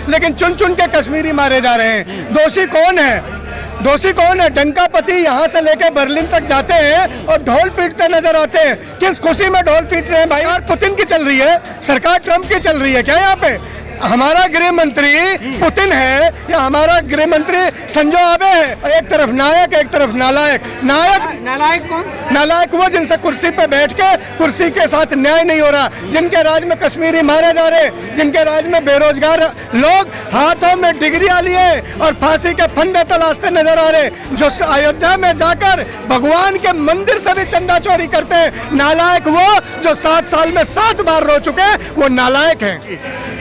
लेकिन चुन चुन के कश्मीरी मारे जा रहे हैं। दोषी कौन है? दोषी कौन है? डंकापति यहाँ से लेकर बर्लिन तक जाते हैं और ढोल पीटते नजर आते हैं। किस खुशी में ढोल पीट रहे हैं भाई? सरकार पुतिन की चल रही है, सरकार ट्रंप की चल रही है क्या यहाँ पे? हमारा गृह मंत्री पुतिन है या हमारा गृह मंत्री संजो आबे है? एक तरफ नायक, एक तरफ नालायक। नालायक कौन? नालायक वो जिनसे कुर्सी पे बैठ के कुर्सी के साथ न्याय नहीं हो रहा, जिनके राज में कश्मीरी मारे जा रहे, जिनके राज में बेरोजगार लोग हाथों में डिग्रियां लिए और फांसी के फंदे तलाशते नजर आ रहे, जो अयोध्या में जाकर भगवान के मंदिर से भी चंदा चोरी करते हैं। नालायक वो जो 7 साल में 7 बार रो चुके, वो नालायक हैं।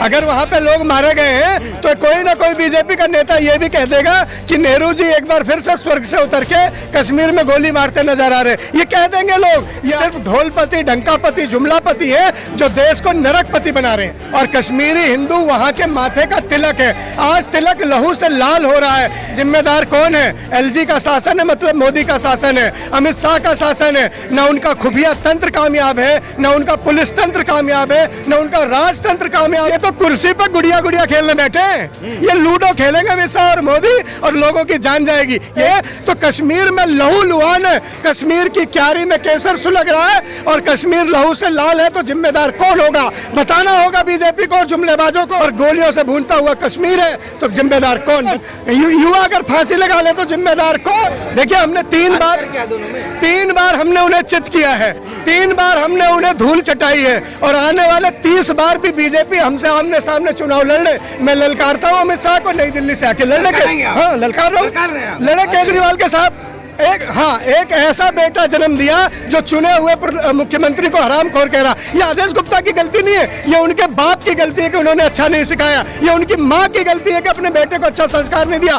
अगर वहाँ पे लोग मारे गए हैं तो कोई ना कोई बीजेपी का नेता ये भी कह देगा कि नेहरू जी एक बार फिर से स्वर्ग से उतर के कश्मीर में गोली मारते नजर आ रहे। ये कह देंगे लोग। ये सिर्फ ढोलपति, डंकापति, जुमलापति है जो देश को नरकपति बना रहे हैं। और कश्मीरी हिंदू वहाँ के माथे का तिलक है। आज तिलक लहू से लाल हो रहा है। जिम्मेदार कौन है? एलजी का शासन है, मतलब मोदी का शासन है, अमित शाह का शासन है। न उनका खुफिया तंत्र कामयाब है, न उनका पुलिस तंत्र कामयाब है, न उनका राजतंत्र कामयाब है। तो कुर्सी पर गुड़िया गुड़िया खेलने बैठे हैं। ये लूडो खेलेंगे अमित शाह और मोदी और लोगों की जान जाएगी। ये तो कश्मीर में लहू लुहान है। कश्मीर की क्यारी में केसर सुलग रहा है और कश्मीर लहू से लाल है। तो जिम्मेदार कौन होगा? बताना होगा बीजेपी को, जुमलेबाजों को। और गोलियों से भूनता हुआ कश्मीर है तो जिम्मेदार कौन? युवा अगर फांसी लगा ले तो जिम्मेदार कौन? देखिए, हमने 3 बार हमने उन्हें चित किया है, 3 बार हमने उन्हें धूल चटाई है और आने वाले 30 बार भी बीजेपी हमसे आमने सामने चुनाव लड़ने। मैं ललकारता हूँ अमित शाह को नई दिल्ली से आके लड़ने के। हाँ, ललकार रहा हूँ। लड़े केजरीवाल के साथ। एक ऐसा बेटा जन्म दिया जो चुने हुए मुख्यमंत्री को हरामखोर कह रहा। ये आदेश गुप्ता की गलती नहीं है, ये उनके बाप की गलती है कि उन्होंने अच्छा नहीं सिखाया। ये उनकी माँ की गलती है कि अपने बेटे को अच्छा संस्कार नहीं दिया।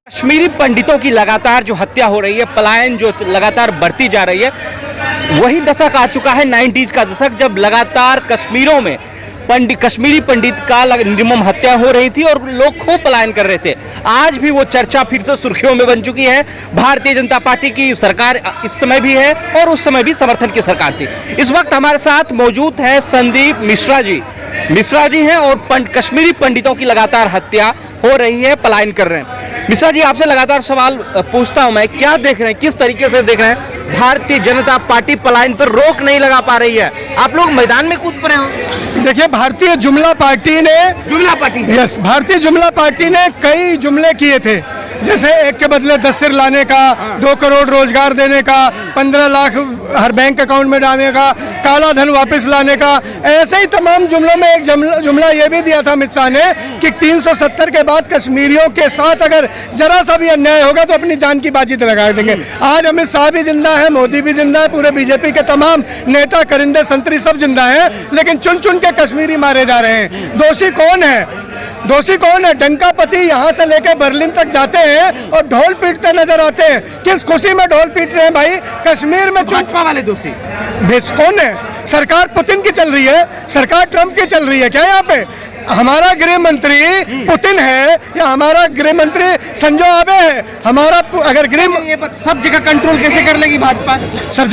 कश्मीरी पंडितों की लगातार जो हत्या हो रही है, पलायन जो लगातार बढ़ती जा रही है, वही दशक आ चुका है 90s का दशक, जब लगातार कश्मीरों में कश्मीरी पंडित का निर्मम हत्या हो रही थी और लोग खूब पलायन कर रहे थे। आज भी वो चर्चा फिर से सुर्खियों में बन चुकी है। भारतीय जनता पार्टी की सरकार इस समय भी है और उस समय भी समर्थन की सरकार थी। इस वक्त हमारे साथ मौजूद है संदीप मिश्रा जी। मिश्रा जी हैं और कश्मीरी पंडितों की लगातार हत्या हो रही है, पलायन कर रहे हैं। मिश्रा जी, आपसे लगातार सवाल पूछता हूं मैं, क्या देख रहे हैं, किस तरीके से देख रहे हैं? भारतीय जनता पार्टी पलायन पर रोक नहीं लगा पा रही है, आप लोग मैदान में कूद पड़े हो। देखिए, भारतीय जुमला पार्टी ने कई जुमले किए थे, जैसे एक के बदले 10 सिर लाने का, 2 करोड़ रोजगार देने का, 15 लाख हर बैंक अकाउंट में डालने का, काला धन वापस लाने का। ऐसे ही तमाम जुमलों में एक जुमला ये भी दिया था अमित शाह ने कि 370 के बाद कश्मीरियों के साथ अगर जरा सा भी अन्याय होगा तो अपनी जान की बाजी लगा देंगे। आज अमित शाह भी जिंदा है, मोदी भी जिंदा है, पूरे बीजेपी के तमाम नेता, करिंदे, संतरी सब जिंदा है, लेकिन चुन चुन के कश्मीरी मारे जा रहे हैं। दोषी कौन है? दोषी कौन है? डंकापति यहाँ से लेकर बर्लिन तक जाते हैं और ढोल पीटते नजर आते हैं। किस खुशी में ढोल पीट रहे हैं भाई? कश्मीर में भाजपा वाले दोषी कौन है? सरकार पुतिन की चल रही है, सरकार ट्रंप की चल रही है क्या यहाँ पे? हमारा गृह मंत्री पुतिन है या हमारा गृह मंत्री संजो आबे है? हमारा अगर सब जगह कंट्रोल कैसे कर लेगी भाजपा? सब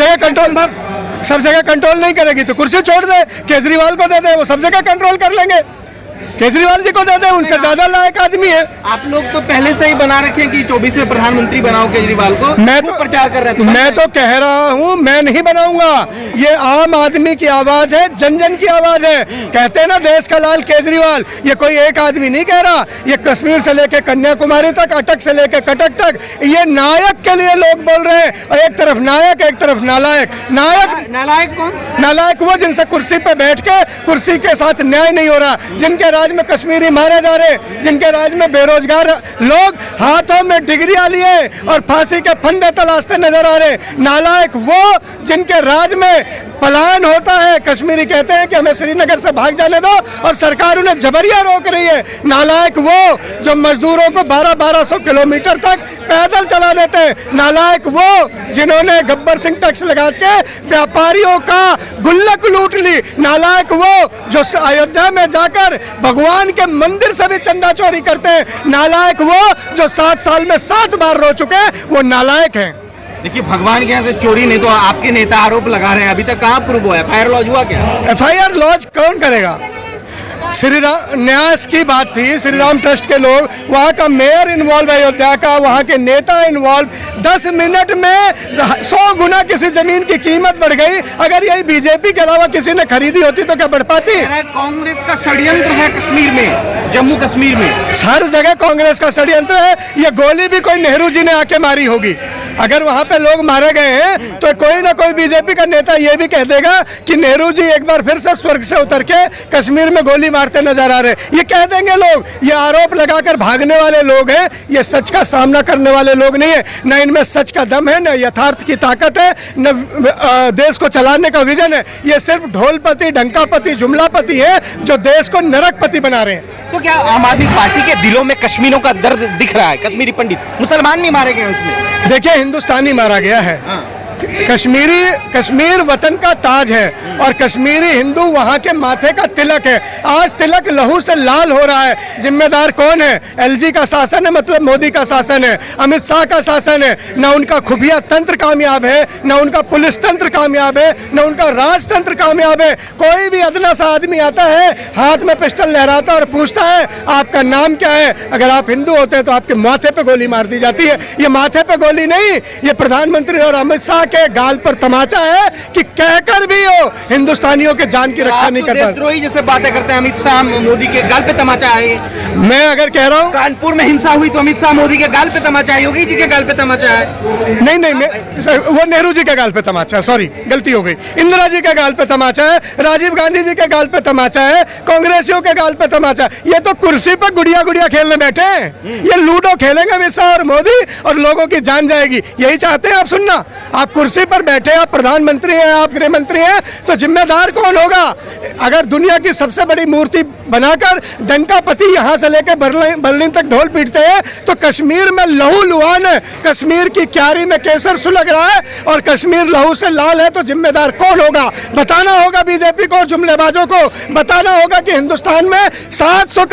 जगह कंट्रोल नहीं करेगी तो कुर्सी छोड़ दे, केजरीवाल को दे दे, वो सब जगह कंट्रोल कर लेंगे। केजरीवाल जी को दे दे, उनसे ज्यादा लायक आदमी है। आप लोग तो पहले से ही बना रखे हैं कि 24 में प्रधानमंत्री बनाओ केजरीवाल को। मैं तो प्रचार कर रहे थे। मैं तो कह रहा हूँ, मैं नहीं बनाऊंगा। ये आम आदमी की आवाज है, जन जन की आवाज है। कहते हैं ना देश का लाल केजरीवाल, ये कोई एक आदमी नहीं कह रहा। ये कश्मीर से लेकर कन्याकुमारी तक, अटक से लेकर कटक तक, ये नायक के लिए लोग बोल रहे हैं। एक तरफ नायक, एक तरफ नालायक। नालायक कौन? नालायक वो जिनसे कुर्सी पे बैठ के कुर्सी के साथ न्याय नहीं हो रहा, जिनके राज में कश्मीरी मारे जा रहे, जिनके राज में बेरोजगार लोग हाथों में डिग्रियां लिए और फांसी के फंदे तलाशते नजर आ रहे। नालायक वो जिनके राज में पलायन होता है। कश्मीरी कहते हैं कि हमें श्रीनगर से भाग जाने दो और सरकार उन्हें जबरिया रोक रही है। नालायक वो जो मजदूरों को 1200 किलोमीटर तक पैदल चला देते हैं। नालायक वो जिन्होंने गब्बर सिंह टैक्स लगा के व्यापारियों का गुल्लक लूट ली। नालायक वो जो अयोध्या में जाकर भगवान के मंदिर से भी चंदा चोरी करते हैं। नालायक वो जो 7 साल में 7 बार रो चुके, वो नालायक हैं। देखिए, भगवान के यहाँ से चोरी नहीं, तो आपके नेता आरोप लगा रहे हैं, अभी तक कहाँ प्रूव हुआ है? FIR लॉन्च हुआ क्या? FIR लॉन्च कौन करेगा? श्री राम न्यास की बात थी, श्री राम ट्रस्ट के लोग, वहाँ का मेयर इन्वॉल्व है अयोध्या का, वहाँ के नेता इन्वॉल्व, 10 मिनट में 100 गुना किसी जमीन की कीमत बढ़ गई। अगर यही बीजेपी के अलावा किसी ने खरीदी होती तो क्या बढ़ पाती? कांग्रेस का षड्यंत्र है कश्मीर में, जम्मू कश्मीर में हर जगह कांग्रेस का षड्यंत्र है। ये गोली भी कोई नेहरू जी ने आके मारी होगी। अगर वहाँ पे लोग मारे गए हैं तो कोई ना कोई बीजेपी का नेता ये भी कह देगा कि नेहरू जी एक बार फिर से स्वर्ग से उतर के कश्मीर में गोली मारते नजर आ रहे हैं। ये कह देंगे लोग। ये आरोप लगाकर भागने वाले लोग हैं, ये सच का सामना करने वाले लोग नहीं है। न इनमें सच का दम है, न यथार्थ की ताकत है, न देश को चलाने का विजन है। ये सिर्फ ढोलपति, डंकापति, जुमलापति है जो देश को नरकपति बना रहे हैं। तो क्या आम आदमी पार्टी के दिलों में कश्मीरों का दर्द दिख रहा है? कश्मीरी पंडित, मुसलमान नहीं मारे गए उसमें। देखिए, हिंदुस्तानी मारा गया है। कश्मीर वतन का ताज है और कश्मीरी हिंदू वहाँ के माथे का तिलक है। आज तिलक लहू से लाल हो रहा है। जिम्मेदार कौन है? एलजी का शासन है, मतलब मोदी का शासन है, अमित शाह का शासन है। न उनका खुफिया तंत्र कामयाब है, न उनका पुलिस तंत्र कामयाब है, न उनका राजतंत्र कामयाब है। कोई भी अदना सा आदमी आता है, हाथ में पिस्टल लहराता और पूछता है आपका नाम क्या है? अगर आप हिंदू होते हैं तो आपके माथे पे गोली मार दी जाती है। ये माथे पे गोली नहीं, ये प्रधानमंत्री और अमित शाह के गाल पर तमाचा है कि कहकर भी हो हिंदुस्तानियों के जान की रक्षा नहीं कर पाते। देशद्रोही जैसे बातें करते हैं, अमित शाह मोदी के गाल पे तमाचा है। मैं अगर कह रहा हूँ कानपुर में हिंसा हुई तो अमित शाह मोदी के गाल पे तमाचा है, योगी जी के गाल पे तमाचा है। नहीं, वो नेहरू जी के गाल पे तमाचा है, सॉरी गलती हो गई। इंदिरा जी के गाल पे तमाचा है, राजीव गांधी जी के गाल पे तमाचा है, कांग्रेसियों के गाल पे तमाचा है। ये तो कुर्सी पर गुड़िया गुड़िया खेलने बैठे हैं। ये लूडो खेलेंगे अमित शाह और मोदी और लोगों की जान जाएगी। यही चाहते हैं आप? सुनना, आप कुर्सी पर बैठे, आप प्रधानमंत्री हैं, आप गृह मंत्री हैं, तो जिम्मेदार कौन होगा? अगर दुनिया की सबसे बड़ी मूर्ति बनाकर डंकापति यहाँ से लेकर बर्लिन तक ढोल पीटते हैं तो कश्मीर में लहू लुहान है। कश्मीर की क्यारी में केसर सुलग रहा है और कश्मीर लहू से लाल है। तो जिम्मेदार कौन होगा? बताना होगा बीजेपी को, जुमलेबाजों को बताना होगा कि हिंदुस्तान में 700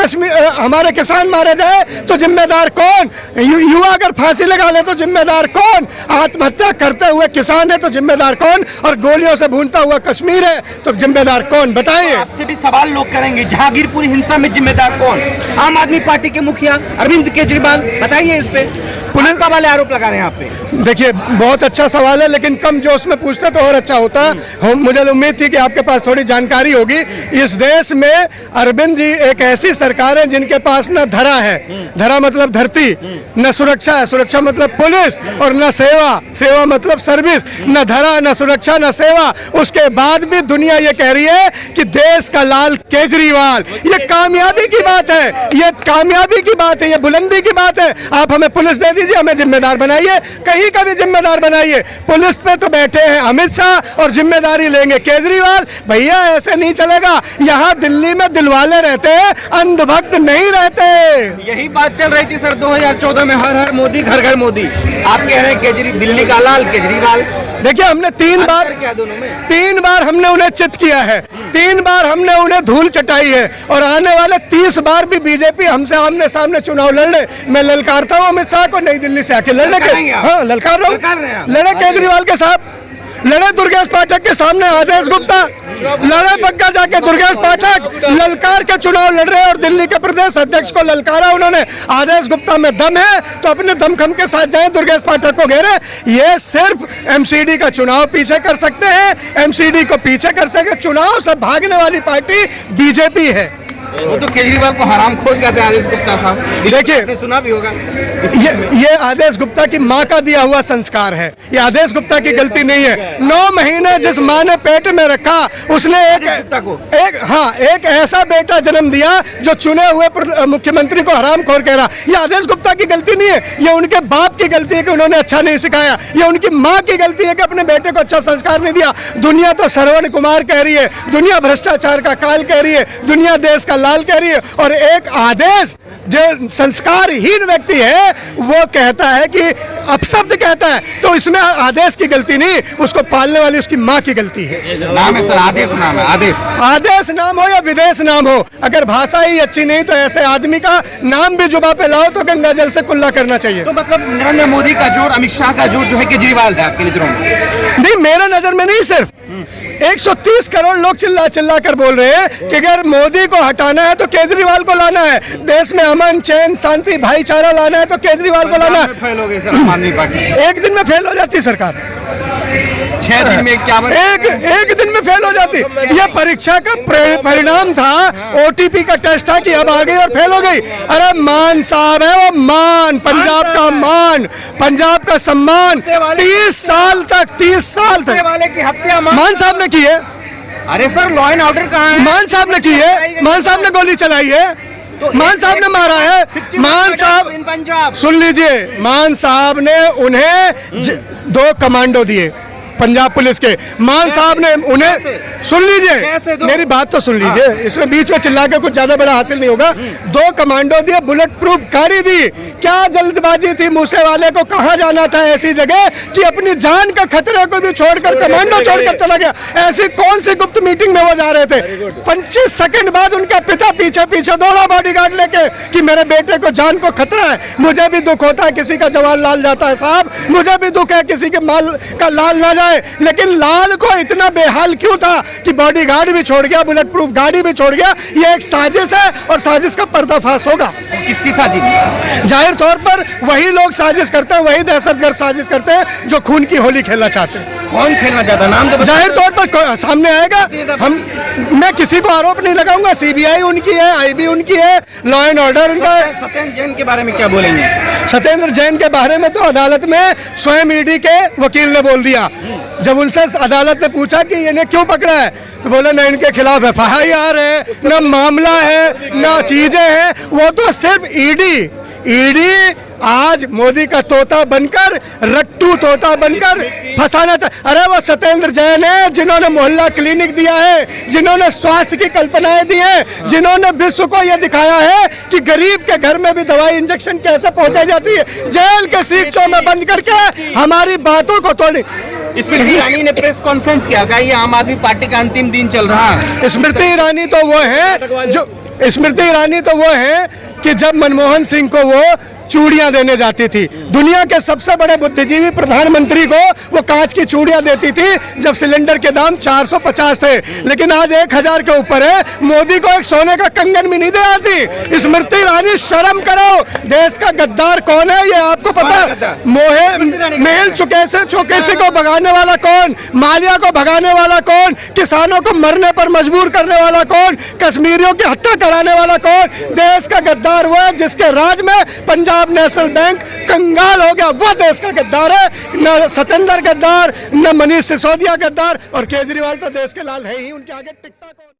हमारे किसान मारे जाए तो जिम्मेदार कौन? युवा अगर फांसी लगा ले तो जिम्मेदार कौन? आत्महत्या करते हुए किसान है तो जिम्मेदार कौन? और गोलियों से भूनता हुआ कश्मीर है तो जिम्मेदार कौन? बताइए। आपसे भी सवाल लोग करेंगे, जहांगीरपुरी हिंसा में जिम्मेदार कौन? आम आदमी पार्टी के मुखिया अरविंद केजरीवाल, बताइए इस पे। पुलिस का वाले आरोप लगा रहे हैं आप पे। देखिए, बहुत अच्छा सवाल है, लेकिन कम जोश में पूछते तो और अच्छा होता। मुझे उम्मीद थी कि आपके पास थोड़ी जानकारी होगी। इस देश में अरविंद जी एक ऐसी सरकार है जिनके पास न धरा है, धरा मतलब धरती, न सुरक्षा है, सुरक्षा मतलब पुलिस, और न सेवा, सेवा मतलब सर्विस। न धरा, न सुरक्षा, न सेवा। उसके बाद भी दुनिया ये कह रही है कि देश का लाल केजरीवाल। ये कामयाबी की बात है, ये कामयाबी की बात है, ये बुलंदी की बात है। आप हमें पुलिस दे दीजिए, हमें जिम्मेदार बनाइए, कहीं का भी जिम्मेदार बनाइए। पुलिस पे तो बैठे हैं अमित शाह और जिम्मेदारी लेंगे केजरीवाल। भैया ऐसे नहीं चलेगा। यहाँ दिल्ली में दिलवाले रहते हैं, अंधभक्त नहीं रहते। यही बात चल रही थी सर 2014 में, हर हर मोदी घर घर मोदी। आप कह रहे हैं दिल्ली का लाल केजरीवाल। देखिए, हमने 3 बार हमने उन्हें चित किया है, 3 बार हमने उन्हें धूल चटाई है और आने वाले 30 बार भी बीजेपी हमसे आमने सामने चुनाव लड़ ले। मैं ललकारता हूँ अमित शाह को नई दिल्ली से आके लड़ने के। हाँ, ललकार रहा हूँ। लड़े केजरीवाल के साथ, लड़े दुर्गेश पाठक के सामने आदेश गुप्ता, लड़े बग्गा जाके दुर्गेश पाठक ललकार के चुनाव लड़ रहे हैं और दिल्ली के प्रदेश अध्यक्ष को ललकारा उन्होंने। आदेश गुप्ता में दम है तो अपने दमखम के साथ जाएं, दुर्गेश पाठक को घेरे। ये सिर्फ एमसीडी का चुनाव पीछे कर सकते हैं, एमसीडी को पीछे कर सके। चुनाव से भागने वाली पार्टी बीजेपी है। वो तो केजरीवाल को हरामखोर कहते हैं आदेश गुप्ता साहब। देखिए, सुना भी होगा। ये आदेश गुप्ता की माँ का दिया हुआ संस्कार है, ये आदेश गुप्ता की गलती नहीं है। 9 महीने जिस माँ ने पेट में रखा उसने एक ऐसा बेटा जन्म दिया जो चुने हुए मुख्यमंत्री को हरामखोर कह रहा। ये आदेश गुप्ता की गलती नहीं है, ये उनके बाप की गलती है कि उन्होंने अच्छा नहीं सिखाया। ये उनकी माँ की गलती है कि अपने बेटे को अच्छा संस्कार नहीं दिया। दुनिया तो श्रवण कुमार कह रही है, दुनिया भ्रष्टाचार का काल कह रही है, दुनिया देश का लाल कह रही है, और एक आदेश जो संस्कारहीन व्यक्ति है वो कहता है कि अपशब्द कहता है। तो इसमें आदेश की गलती नहीं, उसको पालने वाली उसकी माँ की गलती है। नाम है सर, आदेश नाम है। आदेश नाम हो या विदेश नाम हो, अगर भाषा ही अच्छी नहीं तो ऐसे आदमी का नाम भी जुबा पे लाओ तो गंगा जल से कुल्ला करना चाहिए। तो मतलब नरेंद्र मोदी का जोर, अमित शाह का जोर जो है केजरीवाल है आपके नजरों में? नहीं, मेरे नजर में नहीं, सिर्फ 130 करोड़ लोग चिल्ला चिल्ला कर बोल रहे हैं कि अगर मोदी को हटाना है तो केजरीवाल को लाना है, देश में अमन चैन शांति भाईचारा लाना है तो केजरीवाल को लाना है। फेल हो गई सर आम आदमी पार्टी, एक दिन में फेल हो जाती सरकार, 6 दिन में क्या एक दिन में फेल हो जाती। ये परीक्षा का परिणाम था, ओटीपी का टेस्ट था कि अब आ गई और फेल हो गई। अरे मान साहब है वो, मान, पंजाब का मान, पंजाब का सम्मान, 30 साल तक वाले की हत्या मान साहब ने की है। अरे सर लॉ एंड ऑर्डर कहाँ है? मान साहब ने की है, मान साहब ने गोली चलाई है, मान साहब ने मारा है। मान साहब, पंजाब सुन लीजिए, मान साहब ने उन्हें 2 कमांडो दिए पंजाब पुलिस के। मान साहब ने उन्हें, सुन लीजिए मेरी बात तो सुन लीजिए, इसमें बीच में चिल्ला के कुछ ज्यादा बड़ा हासिल नहीं होगा। 2 कमांडो दिए, बुलेट प्रूफ गाड़ी दी। क्या जल्दबाजी थी मूसे वाले को, कहाँ जाना था ऐसी जगह कि अपनी जान का खतरे को भी छोड़कर कमांडो छोड़कर चला गया। ऐसी कौन सी गुप्त मीटिंग में वो जा रहे थे? 25 सेकंड बाद उनका पिता पीछे पीछे दौड़ा बॉडीगार्ड लेके कि मेरे बेटे को जान को खतरा है। मुझे भी दुख होता है किसी का जवान लाल जाता है साहब, मुझे भी दुख है किसी के माल का लाल ना जाए, लेकिन लाल को इतना बेहाल क्यों था कि बॉडीगार्ड भी छोड़ गया, बुलेट प्रूफ गाड़ी भी छोड़ गया? ये एक साजिश है और साजिश का पर्दाफाश होगा। किसकी साजिश? जाहिर तौर पर वही लोग साजिश करते हैं, वही दहशतगर्द साजिश करते हैं जो खून की होली खेलना चाहते हैं। कौन खेलना चाहता है? नाम तो जाहिर तौर पर सामने आएगा। मैं किसी को आरोप नहीं लगाऊंगा, सीबीआई उनकी है, आईबी उनकी है, लॉ एंड ऑर्डर उनका है। सत्येंद्र जैन के बारे में क्या बोलेंगे? सत्येंद्र जैन के बारे में तो अदालत में स्वयं ईडी के वकील ने बोल दिया। जब उनसे अदालत ने पूछा कि इन्हें क्यों पकड़ा है, तो बोला ना इनके खिलाफ एफआईआर है, ना मामला है, ना चीजें हैं। वो तो सिर्फ ईडी आज मोदी का तोता बनकर, रट्टू तोता बनकर फंसाना चाह। अरे वो सत्येंद्र जैन है जिन्होंने मोहल्ला क्लिनिक दिया है, जिन्होंने स्वास्थ्य की कल्पनाएं दी हैं, जिन्होंने विश्व को यह दिखाया है कि गरीब के घर में भी दवाई इंजेक्शन कैसे पहुंचाई जाती है। जेल के सीखचों में बंद करके हमारी बातों को तोड़ी। स्मृति ईरानी ने प्रेस कॉन्फ्रेंस किया, कहा ये आम आदमी पार्टी का अंतिम दिन चल रहा है। स्मृति ईरानी तो वो है कि जब मनमोहन सिंह को वो चूड़ियां देने जाती थी, दुनिया के सबसे बड़े बुद्धिजीवी प्रधानमंत्री को वो कांच की चूड़ियां देती थी जब सिलेंडर के दाम 450 थे, लेकिन आज 1000 के ऊपर है। मोदी को एक सोने का कंगन भी नहीं दे आती। स्मृति ईरानी शर्म करो। देश का गद्दार कौन है ये आपको पता है? मेल चुकेसी को भगाने वाला कौन, मालिया को भगाने वाला कौन, किसानों को मरने पर मजबूर करने वाला कौन, कश्मीरियों की हत्या कराने वाला कौन? देश का गद्दार वो है जिसके राज में पंजाब नेशनल बैंक कंगाल हो गया। वो देश का गद्दार है, न सत्येंद्र गद्दार, न मनीष सिसोदिया गद्दार, और केजरीवाल तो देश के लाल है ही, उनके आगे टिकता कौन?